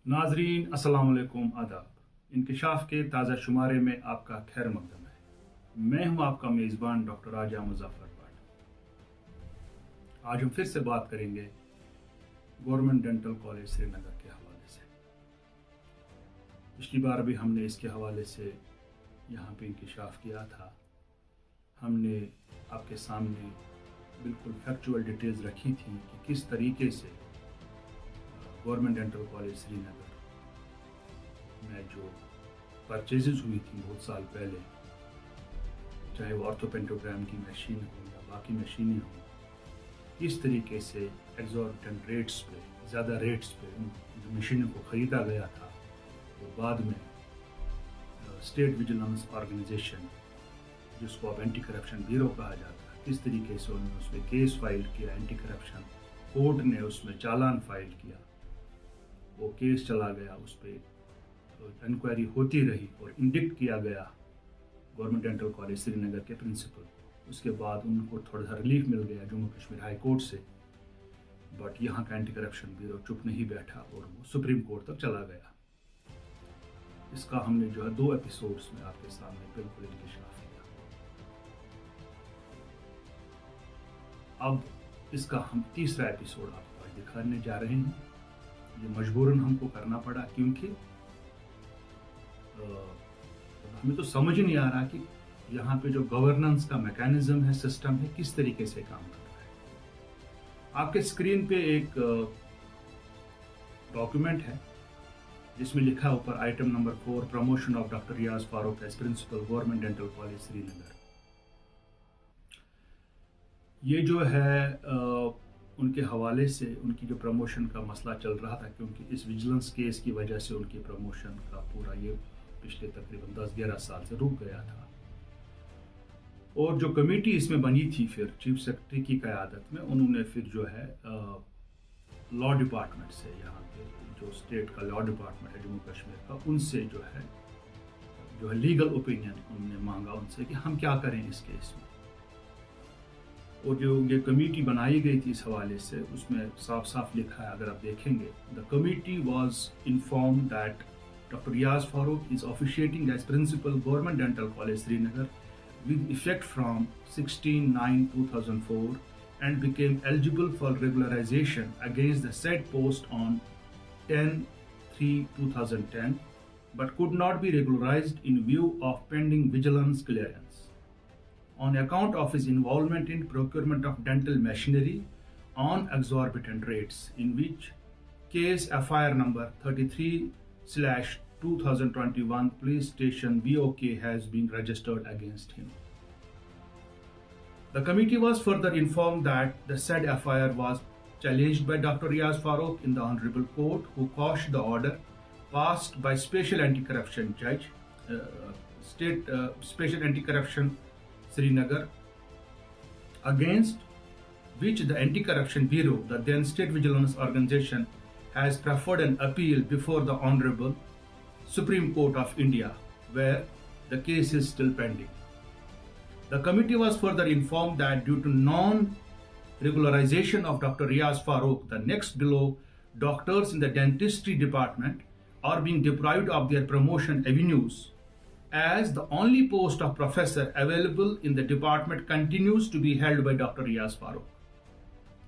नाजरीन अस्सलाम वालेकुम आदाब। इंकशाफ के ताज़ा शुमारे में आपका खैर मकदम है। मैं हूं आपका मेज़बान डॉक्टर राजा मुजफ्फर भट्ट। आज हम फिर से बात करेंगे गवर्नमेंट डेंटल कॉलेज श्रीनगर के हवाले से। पिछली बार भी हमने इसके हवाले से यहाँ पे इंकशाफ किया था। हमने आपके सामने बिल्कुल फैक्चुअल डिटेल्स रखी थी कि किस तरीके से गवर्नमेंट डेंटल कॉलेज श्रीनगर में जो परचेजेस हुई थी बहुत साल पहले, चाहे वो ऑर्थोपेंटोग्राम की मशीन हो या बाकी मशीनें हों, किस तरीके से एग्जॉर्बिटेंट रेट्स पे, ज़्यादा रेट्स पे जो मशीनों को ख़रीदा गया था, और बाद में स्टेट विजिलेंस ऑर्गेनाइजेशन जिसको अब एंटी करप्शन ब्यूरो कहा जाता है, किस तरीके से उन्होंने उस पर केस फाइल किया। एंटी करप्शन कोर्ट ने उसमें चालान फाइल किया, वो केस चला गया, उस पर इंक्वायरी होती रही और इंडिक्ट किया गया गवर्नमेंट डेंटल कॉलेज श्रीनगर के प्रिंसिपल। उसके बाद उनको थोड़ा सा रिलीफ मिल गया जम्मू कश्मीर हाई कोर्ट से, बट यहाँ का एंटी करप्शन ब्यूरो चुप नहीं बैठा और वो सुप्रीम कोर्ट तक चला गया। इसका हमने जो है 2 एपिसोड्स में आपके सामने बिल्कुल इंकशाफ किया। अब इसका हम तीसरा एपिसोड आपको आज दिखाने जा रहे हैं। ये मजबूरन हमको करना पड़ा क्योंकि हमें तो समझ ही नहीं आ रहा कि यहाँ पे जो गवर्नेंस का मैकेनिज्म है, सिस्टम है, किस तरीके से काम कर रहा है। आपके स्क्रीन पे एक डॉक्यूमेंट है जिसमें लिखा ऊपर item number 4, promotion of doctor Riyaz Farooq as principal government dental college Srinagar. ये जो है उनके हवाले से उनकी जो प्रमोशन का मसला चल रहा था, क्योंकि इस विजिलेंस केस की वजह से उनकी प्रमोशन का पूरा ये पिछले तकरीबन 10-11 साल से रुक गया था। और जो कमेटी इसमें बनी थी फिर चीफ सेक्रेटरी की क़यादत में, उन्होंने फिर जो है लॉ डिपार्टमेंट से, यहाँ पे जो स्टेट का लॉ डिपार्टमेंट है जम्मू कश्मीर का, उनसे जो है लीगल ओपिनियन उन्होंने मांगा उनसे कि हम क्या करें इस केस में। और जो ये कमेटी बनाई गई थी इस हवाले से, उसमें साफ साफ लिखा है, अगर आप देखेंगे, the committee was informed that doctor Riyaz Farooq is officiating as principal government dental college Srinagar with effect from 16/9/2004 and became eligible for regularization against the said post on 10/3/2010 but could not be regularized in view of pending vigilance clearance on account of his involvement in procurement of dental machinery on exorbitant rates, in which case FIR number 33/2021 police station BOK has been registered against him. The committee was further informed that the said FIR was challenged by Dr. Riaz Farooq in the Honorable Court, who quashed the order passed by Special Anti-Corruption Judge, State Special Anti-Corruption Srinagar, against which the Anti-Corruption Bureau, the then State Vigilance Organization, has preferred an appeal before the Honorable Supreme Court of India, where the case is still pending. The committee was further informed that due to non-regularization of Dr. Riaz Farooq, the next below doctors in the dentistry department are being deprived of their promotion avenues, as the only post of professor available in the department continues to be held by Dr. Riaz Farooq.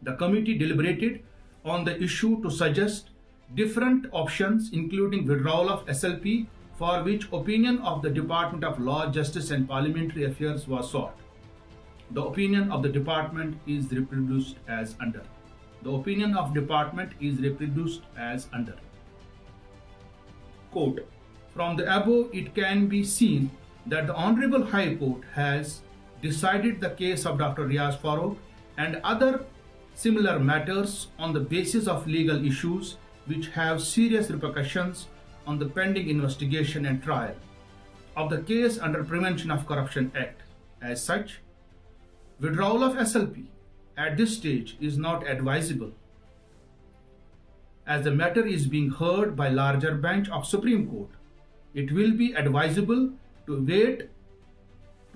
The committee deliberated on the issue to suggest different options, including withdrawal of SLP, for which opinion of the Department of Law, Justice and Parliamentary Affairs was sought. The opinion of the department is reproduced as under. The opinion of department is reproduced as under. Quote, from the above it can be seen that the Honorable High Court has decided the case of Dr. Riaz Farooq and other similar matters on the basis of legal issues which have serious repercussions on the pending investigation and trial of the case under Prevention of Corruption Act. As such, withdrawal of SLP at this stage is not advisable, as the matter is being heard by larger bench of Supreme Court. It will be advisable to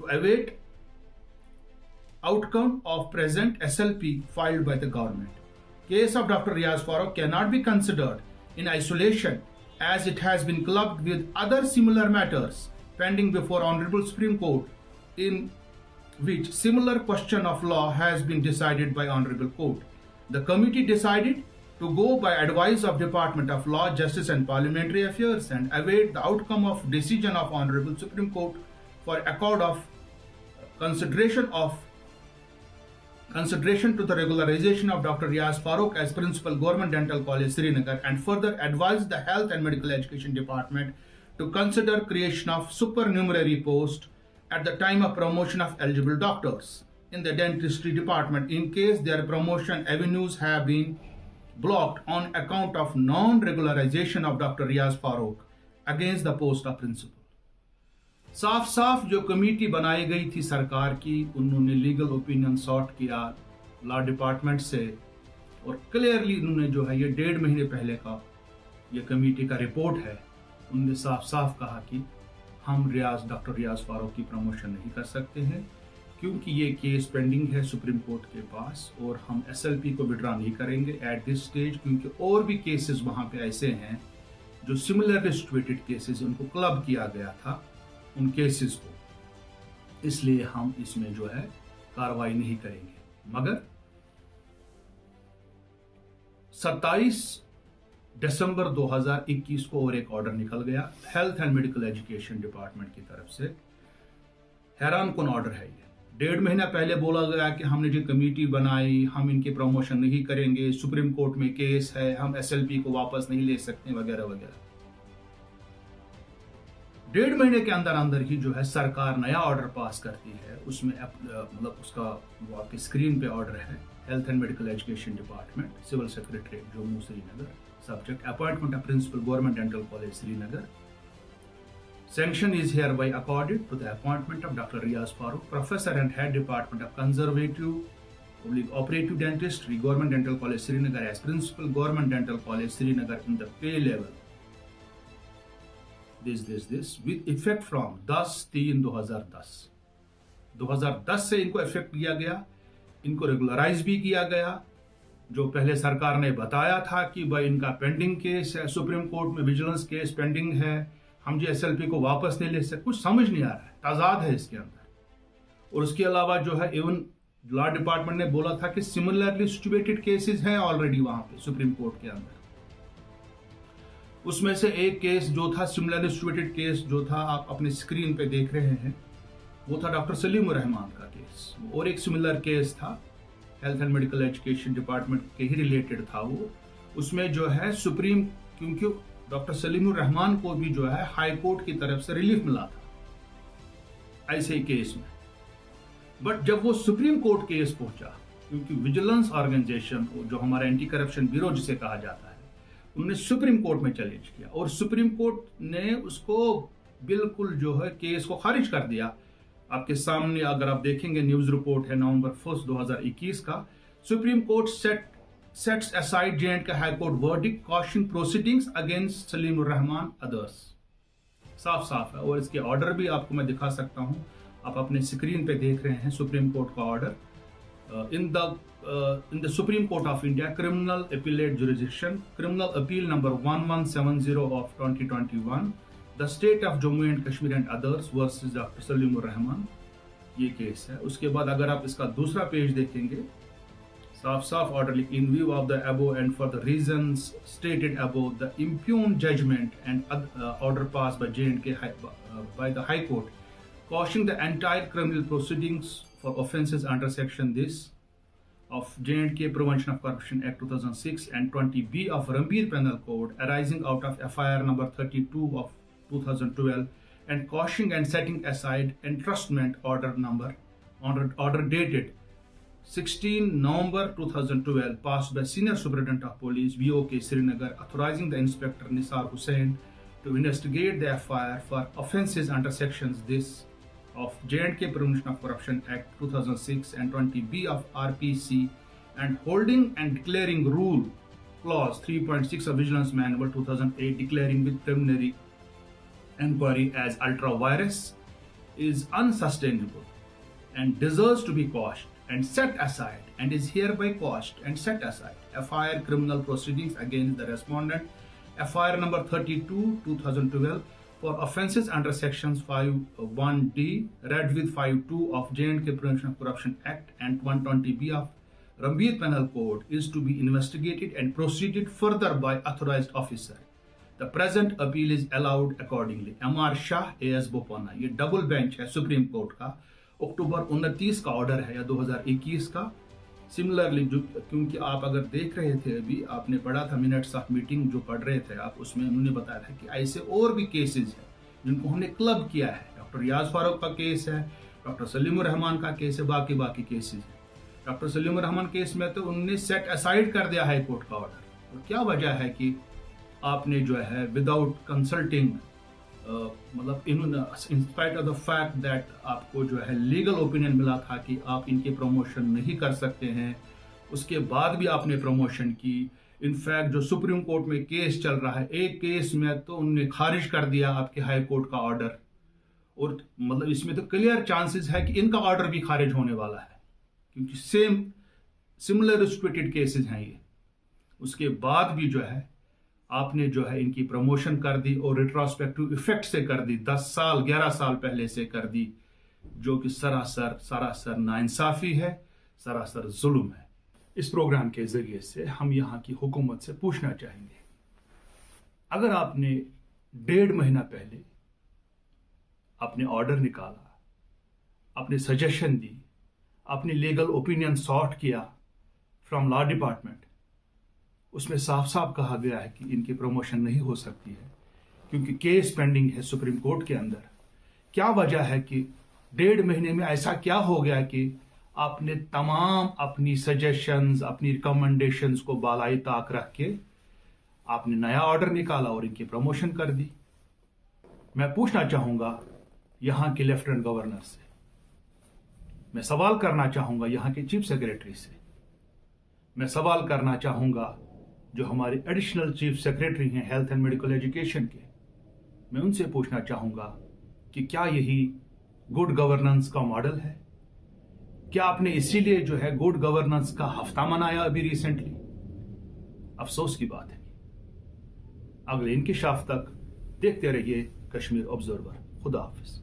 await outcome of present SLP filed by the government. Case of Dr. Riaz Farooq cannot be considered in isolation as it has been clubbed with other similar matters pending before Honorable Supreme Court, in which similar question of law has been decided by Honorable Court. The committee decided to go by advice of Department of Law, Justice and Parliamentary Affairs and await the outcome of decision of Honorable Supreme Court for accord of consideration to the regularization of Dr. Riaz Farooq as Principal Government Dental College, Srinagar, and further advise the Health and Medical Education Department to consider creation of supernumerary post at the time of promotion of eligible doctors in the dentistry department in case their promotion avenues have been blocked on account of non-regularization of Dr. Riaz Farooq against the post of principal. साफ साफ जो committee बनाई गई थी सरकार की, उन्होंने legal opinion sort किया लॉ डिपार्टमेंट से और क्लियरली उन्होंने जो है ये 1.5 महीने पहले का ये कमेटी का रिपोर्ट है, उन्होंने साफ साफ कहा कि हम डॉक्टर रियाज फारूक की प्रमोशन नहीं कर सकते हैं क्योंकि ये केस पेंडिंग है सुप्रीम कोर्ट के पास और हम एसएलपी को विड्रॉ नहीं करेंगे एट दिस स्टेज, क्योंकि और भी केसेस वहाँ पे ऐसे हैं जो सिमिलरली सिचुएटेड केसेस, उनको क्लब किया गया था उन केसेस को, इसलिए हम इसमें जो है कार्रवाई नहीं करेंगे। मगर 27 दिसंबर 2021 को और एक ऑर्डर निकल गया health and medical education department की तरफ से। हैरान कौन ऑर्डर है ये। 1.5 महीना पहले बोला गया कि हमने जो कमेटी बनाई हम इनके प्रमोशन नहीं करेंगे, सुप्रीम कोर्ट में केस है, हम एसएलपी को वापस नहीं ले सकते वगैरह वगैरह। 1.5 महीने के अंदर अंदर ही जो है सरकार नया ऑर्डर पास करती है, उसमें मतलब उसका वो आपके स्क्रीन पे ऑर्डर है health and medical education department, civil secretariat Jammu Srinagar, subject appointment of principal government dental college Srinagar. Sanction is hereby accorded to the appointment of Dr. Riaz Farooq, Professor and Head Department of Conservative Operative Dentistry, Government Dental College Srinagar as Principal Government Dental College Srinagar in the pay level. This with effect from 10/3/2010। 2010 से इनको effect किया गया, इनको regularise भी किया गया। जो पहले सरकार ने बताया था कि भाई इनका पेंडिंग केस है, सुप्रीम कोर्ट में विजिलेंस केस पेंडिंग है, हम जो एसएलपी को वापस नहीं ले सकते, कुछ समझ नहीं आ रहा है, ताजाद है इसके अंदर। और उसके अलावा जो है इवन लॉ डिपार्टमेंट ने बोला था कि सिमिलरली सिचुएटेड केसेस हैं ऑलरेडी वहां पे सुप्रीम कोर्ट के अंदर। उसमें से एक केस जो था सिमिलरली सिचुएटेड केस जो था आप अपने स्क्रीन पे देख रहे हैं, वो था डॉक्टर सलीम रहमान का केस। और एक सिमिलर केस था health and medical education department के ही रिलेटेड था वो। उसमें जो है सुप्रीम, क्योंकि डॉक्टर सलीम रहमान को भी जो है हाई कोर्ट की तरफ से रिलीफ मिला था ऐसे ही केस में। बट जब वो सुप्रीम कोर्ट केस पहुंचा, क्योंकि विजिलेंस ऑर्गेनाइजेशन जो हमारा एंटी करप्शन ब्यूरो जिसे कहा जाता है, उन्होंने सुप्रीम कोर्ट में चैलेंज किया और सुप्रीम कोर्ट ने उसको बिल्कुल जो है केस को खारिज कर दिया। आपके सामने अगर आप देखेंगे न्यूज रिपोर्ट है नवंबर 1 2021 का। Supreme court sets aside J&K High Court verdict caution proceedings against Salim Rahman others। साफ साफ है और इसके ऑर्डर भी आपको मैं दिखा सकता हूं, आप अपने स्क्रीन पे देख रहे हैं सुप्रीम कोर्ट का order. In the supreme court of India criminal appellate jurisdiction, criminal appeal number 1170 of 2021, the state of Jammu and Kashmir and others versus doctor Salim Rahman, ये केस है। उसके बाद अगर आप इसका दूसरा पेज देखेंगे, साफ ऑर्डर लिख, इन view of the above and for the reasons stated above the impugned judgment and order passed by J&K by the High Court quashing the entire criminal proceedings for offences under section this of J&K Prevention of Corruption Act 2006 and 20B of Rambir Penal Code arising out of FIR number 32 of 2012 and quashing and setting aside entrustment order dated 16 November 2012 passed by Senior Superintendent of Police BOK Srinagar authorizing the Inspector Nisar Hussain to investigate the FIR for offences under sections this of J&K Prevention of Corruption Act 2006 and 20B of RPC and holding and declaring rule clause 3.6 of Vigilance Manual 2008 declaring with preliminary inquiry as ultra virus is unsustainable and deserves to be quashed and set aside and is hereby quashed and set aside FIR criminal proceedings against the respondent FIR number 32, 2012 for offences under sections 51D, read with 52 of J&K Prevention of Corruption Act and 120B of Rambir Penal Code is to be investigated and proceeded further by authorized officer. The present appeal is allowed accordingly. MR Shah AS Bopanna, ये double bench है supreme court का, अक्टूबर 29 का order है या 2021 का. Similarly क्योंकि आप अगर देख रहे थे अभी आपने पढ़ा था मिनट्स ऑफ मीटिंग जो पढ़ रहे थे आप, उसमें उन्होंने बताया था कि ऐसे और भी केसेस हैं जिनको हमने क्लब किया है. डॉक्टर रियाज फारूक का केस है, डॉक्टर सलीमुर रहमान का केस है, बाकी केसेस हैं. डॉक्टर सलीमुर रहमान केस में तो उन्होंने सेट असाइड कर दिया हाई कोर्ट का ऑर्डर. और क्या वजह है कि आपने जो है विदाउट कंसल्टिंग मतलब in spite of the fact that आपको जो है लीगल ओपिनियन मिला था कि आप इनके प्रमोशन नहीं कर सकते हैं, उसके बाद भी आपने प्रमोशन की. इनफैक्ट जो सुप्रीम कोर्ट में केस चल रहा है, एक केस में तो उन्होंने खारिज कर दिया आपके हाई कोर्ट का ऑर्डर. और मतलब इसमें तो क्लियर चांसेस है कि इनका ऑर्डर भी खारिज होने वाला है क्योंकि सिमिलर सिचुएटेड केसेस हैं ये. उसके बाद भी जो है आपने जो है इनकी प्रमोशन कर दी और रिट्रोस्पेक्टिव इफेक्ट से कर दी, 10 साल 11 साल पहले से कर दी, जो कि सरासर नाइंसाफी है, सरासर जुल्म है. इस प्रोग्राम के जरिए से हम यहाँ की हुकूमत से पूछना चाहेंगे, अगर आपने 1.5 महीना पहले अपने ऑर्डर निकाला, अपने सजेशन दी, अपनी लीगल ओपिनियन सॉर्ट किया फ्रॉम लॉ डिपार्टमेंट, उसमें साफ साफ कहा गया है कि इनकी प्रमोशन नहीं हो सकती है क्योंकि केस पेंडिंग है सुप्रीम कोर्ट के अंदर. क्या वजह है कि 1.5 महीने में ऐसा क्या हो गया कि आपने तमाम अपनी सजेशंस, अपनी रिकमेंडेशंस को बालाई ताक रख के आपने नया ऑर्डर निकाला और इनकी प्रमोशन कर दी? मैं पूछना चाहूंगा यहां के लेफ्टिनेंट गवर्नर से, मैं सवाल करना चाहूंगा यहां के चीफ सेक्रेटरी से, मैं सवाल करना चाहूंगा जो हमारे एडिशनल चीफ सेक्रेटरी हैं हेल्थ एंड मेडिकल एजुकेशन के, मैं उनसे पूछना चाहूंगा कि क्या यही गुड गवर्नेंस का मॉडल है? क्या आपने इसीलिए जो है गुड गवर्नेंस का हफ्ता मनाया अभी रिसेंटली? अफसोस की बात है. अगले इंकिशाफ तक देखते रहिए कश्मीर ऑब्जर्वर. खुदा हाफिज.